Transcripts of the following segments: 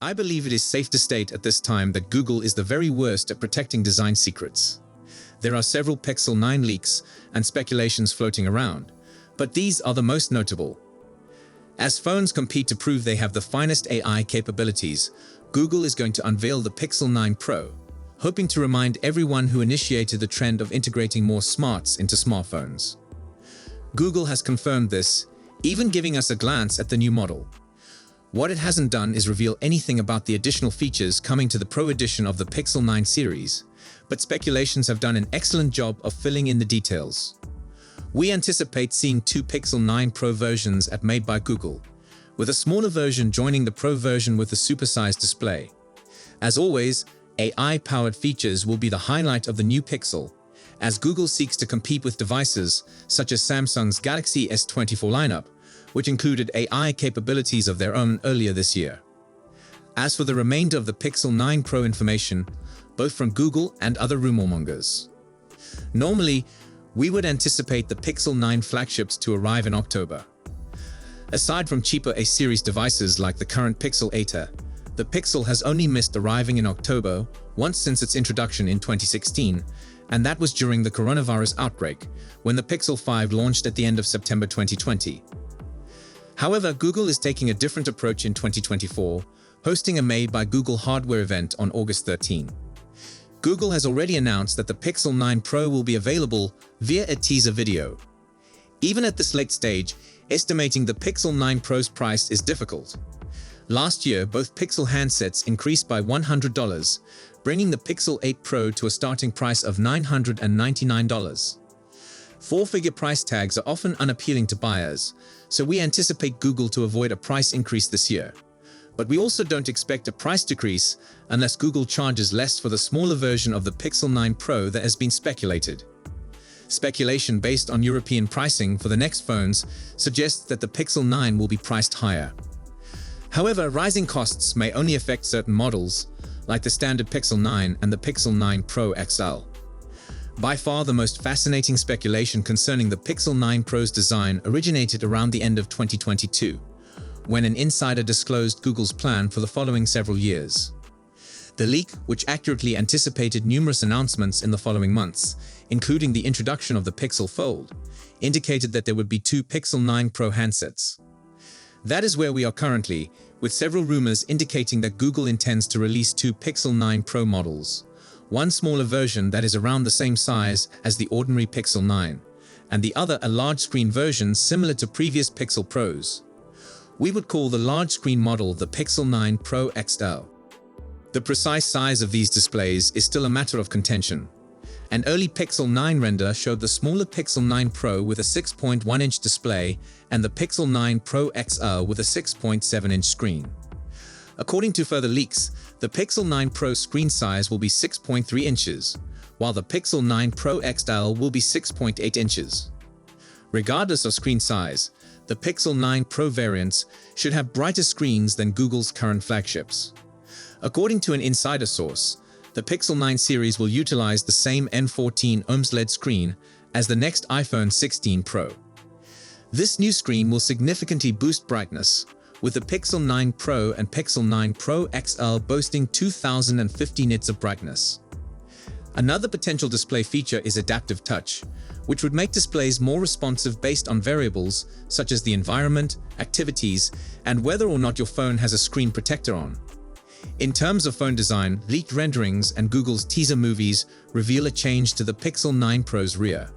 I believe it is safe to state at this time that Google is the very worst at protecting design secrets. There are several Pixel 9 leaks and speculations floating around, but these are the most notable. As phones compete to prove they have the finest AI capabilities, Google is going to unveil the Pixel 9 Pro, hoping to remind everyone who initiated the trend of integrating more smarts into smartphones. Google has confirmed this, even giving us a glance at the new model. What it hasn't done is reveal anything about the additional features coming to the Pro edition of the Pixel 9 series, but speculations have done an excellent job of filling in the details. We anticipate seeing two Pixel 9 Pro versions made by Google, with a smaller version joining the Pro version with a supersized display. As always, AI-powered features will be the highlight of the new Pixel, as Google seeks to compete with devices such as Samsung's Galaxy S24 lineup, which included AI capabilities of their own earlier this year. As for the remainder of the Pixel 9 Pro information, both from Google and other rumormongers. Normally, we would anticipate the Pixel 9 flagships to arrive in October. Aside from cheaper A-series devices like the current Pixel 8a, the Pixel has only missed arriving in October once since its introduction in 2016, and that was during the coronavirus outbreak, when the Pixel 5 launched at the end of September 2020. However, Google is taking a different approach in 2024, hosting a Made by Google hardware event on August 13. Google has already announced that the Pixel 9 Pro will be available via a teaser video. Even at this late stage, estimating the Pixel 9 Pro's price is difficult. Last year, both Pixel handsets increased by $100, bringing the Pixel 8 Pro to a starting price of $999. Four-figure price tags are often unappealing to buyers, so we anticipate Google to avoid a price increase this year. But we also don't expect a price decrease unless Google charges less for the smaller version of the Pixel 9 Pro that has been speculated. Speculation based on European pricing for the next phones suggests that the Pixel 9 will be priced higher. However, rising costs may only affect certain models, like the standard Pixel 9 and the Pixel 9 Pro XL. By far the most fascinating speculation concerning the Pixel 9 Pro's design originated around the end of 2022, when an insider disclosed Google's plan for the following several years. The leak, which accurately anticipated numerous announcements in the following months, including the introduction of the Pixel Fold, indicated that there would be two Pixel 9 Pro handsets. That is where we are currently, with several rumors indicating that Google intends to release two Pixel 9 Pro models. One smaller version that is around the same size as the ordinary Pixel 9, and the other a large-screen version similar to previous Pixel Pros. We would call the large-screen model the Pixel 9 Pro XL. The precise size of these displays is still a matter of contention. An early Pixel 9 render showed the smaller Pixel 9 Pro with a 6.1-inch display and the Pixel 9 Pro XL with a 6.7-inch screen. According to further leaks, the Pixel 9 Pro screen size will be 6.3 inches, while the Pixel 9 Pro XL will be 6.8 inches. Regardless of screen size, the Pixel 9 Pro variants should have brighter screens than Google's current flagships. According to an insider source, the Pixel 9 series will utilize the same N14 OLED screen as the next iPhone 16 Pro. This new screen will significantly boost brightness, with the Pixel 9 Pro and Pixel 9 Pro XL boasting 2050 nits of brightness. Another potential display feature is adaptive touch, which would make displays more responsive based on variables such as the environment, activities, and whether or not your phone has a screen protector on. In terms of phone design, leaked renderings and Google's teaser movies reveal a change to the Pixel 9 Pro's rear.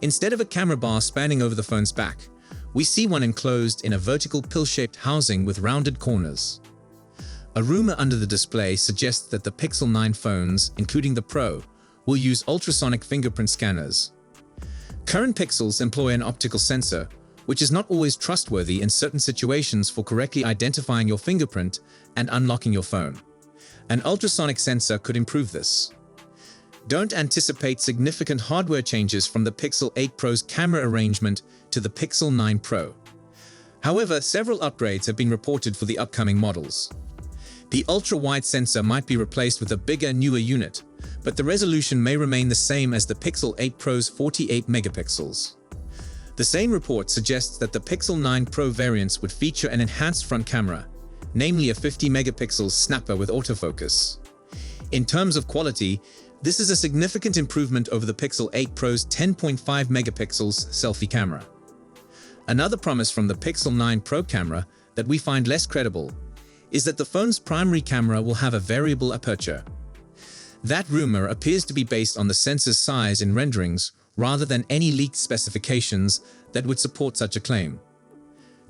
Instead of a camera bar spanning over the phone's back, we see one enclosed in a vertical pill-shaped housing with rounded corners. A rumor under the display suggests that the Pixel 9 phones, including the Pro, will use ultrasonic fingerprint scanners. Current Pixels employ an optical sensor, which is not always trustworthy in certain situations for correctly identifying your fingerprint and unlocking your phone. An ultrasonic sensor could improve this. Don't anticipate significant hardware changes from the Pixel 8 Pro's camera arrangement to the Pixel 9 Pro. However, several upgrades have been reported for the upcoming models. The ultra-wide sensor might be replaced with a bigger, newer unit, but the resolution may remain the same as the Pixel 8 Pro's 48 megapixels. The same report suggests that the Pixel 9 Pro variants would feature an enhanced front camera, namely a 50 megapixel snapper with autofocus. In terms of quality, this is a significant improvement over the Pixel 8 Pro's 10.5 megapixels selfie camera. Another promise from the Pixel 9 Pro camera that we find less credible is that the phone's primary camera will have a variable aperture. That rumor appears to be based on the sensor's size in renderings rather than any leaked specifications that would support such a claim.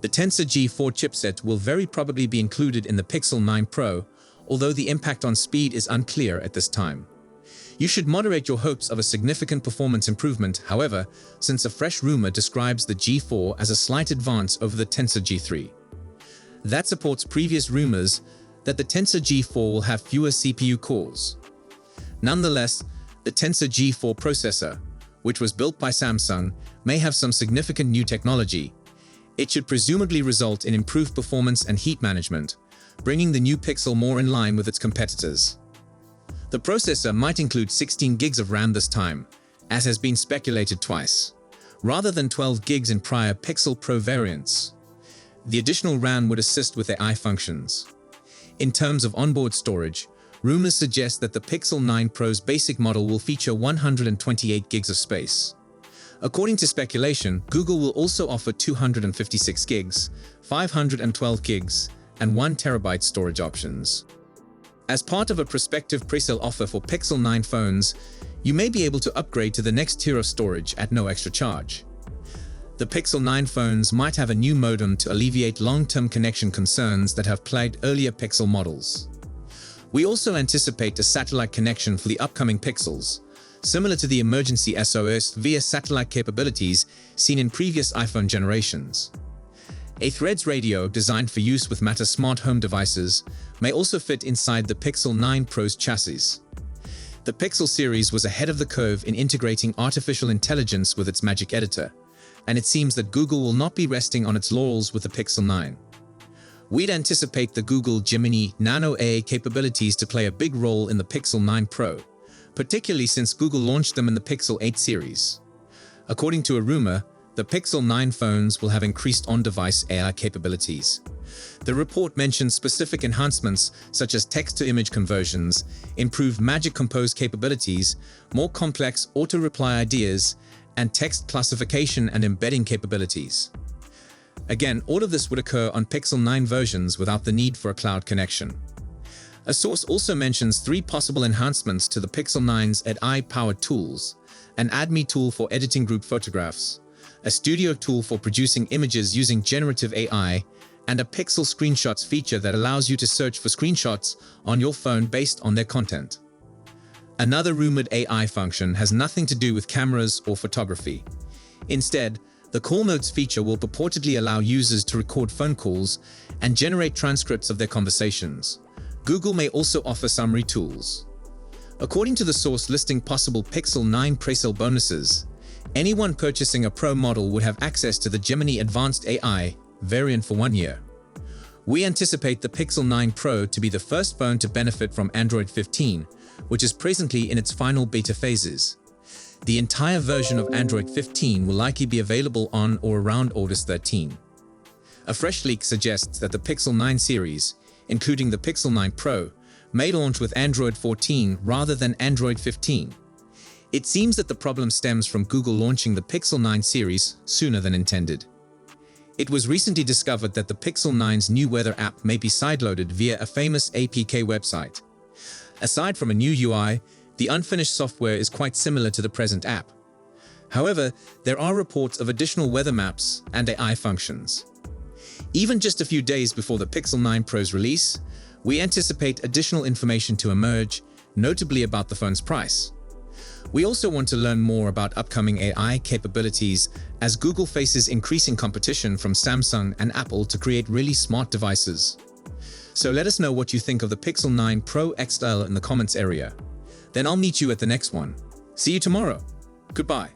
The Tensor G4 chipset will very probably be included in the Pixel 9 Pro, although the impact on speed is unclear at this time. You should moderate your hopes of a significant performance improvement, however, since a fresh rumor describes the G4 as a slight advance over the Tensor G3. That supports previous rumors that the Tensor G4 will have fewer CPU cores. Nonetheless, the Tensor G4 processor, which was built by Samsung, may have some significant new technology. It should presumably result in improved performance and heat management, bringing the new Pixel more in line with its competitors. The processor might include 16 gigs of RAM this time, as has been speculated twice, rather than 12 gigs in prior Pixel Pro variants. The additional RAM would assist with AI functions. In terms of onboard storage, rumors suggest that the Pixel 9 Pro's basic model will feature 128 gigs of space. According to speculation, Google will also offer 256 gigs, 512 gigs, and 1 terabyte storage options. As part of a prospective presale offer for Pixel 9 phones, you may be able to upgrade to the next tier of storage at no extra charge. The Pixel 9 phones might have a new modem to alleviate long-term connection concerns that have plagued earlier Pixel models. We also anticipate a satellite connection for the upcoming Pixels, similar to the emergency SOS via satellite capabilities seen in previous iPhone generations. A Threads radio designed for use with Matter smart home devices may also fit inside the Pixel 9 Pro's chassis. The Pixel series was ahead of the curve in integrating artificial intelligence with its Magic Editor, and it seems that Google will not be resting on its laurels with the Pixel 9. We'd anticipate the Google Gemini Nano AI capabilities to play a big role in the Pixel 9 Pro, particularly since Google launched them in the Pixel 8 series. According to a rumor, the Pixel 9 phones will have increased on-device AI capabilities. The report mentions specific enhancements such as text-to-image conversions, improved Magic Compose capabilities, more complex auto-reply ideas, and text classification and embedding capabilities. Again, all of this would occur on Pixel 9 versions without the need for a cloud connection. A source also mentions 3 possible enhancements to the Pixel 9's AI-powered tools: an AdMe tool for editing group photographs, a studio tool for producing images using generative AI, and a Pixel Screenshots feature that allows you to search for screenshots on your phone based on their content. Another rumored AI function has nothing to do with cameras or photography. Instead, the Call Notes feature will purportedly allow users to record phone calls and generate transcripts of their conversations. Google may also offer summary tools. According to the source listing possible Pixel 9 presale bonuses, anyone purchasing a Pro model would have access to the Gemini Advanced AI variant for 1 year. We anticipate the Pixel 9 Pro to be the first phone to benefit from Android 15, which is presently in its final beta phases. The entire version of Android 15 will likely be available on or around August 13. A fresh leak suggests that the Pixel 9 series, including the Pixel 9 Pro, may launch with Android 14 rather than Android 15. It seems that the problem stems from Google launching the Pixel 9 series sooner than intended. It was recently discovered that the Pixel 9's new weather app may be sideloaded via a famous APK website. Aside from a new UI, the unfinished software is quite similar to the present app. However, there are reports of additional weather maps and AI functions. Even just a few days before the Pixel 9 Pro's release, we anticipate additional information to emerge, notably about the phone's price. We also want to learn more about upcoming AI capabilities as Google faces increasing competition from Samsung and Apple to create really smart devices. So let us know what you think of the Pixel 9 Pro XL in the comments area. Then I'll meet you at the next one. See you tomorrow. Goodbye.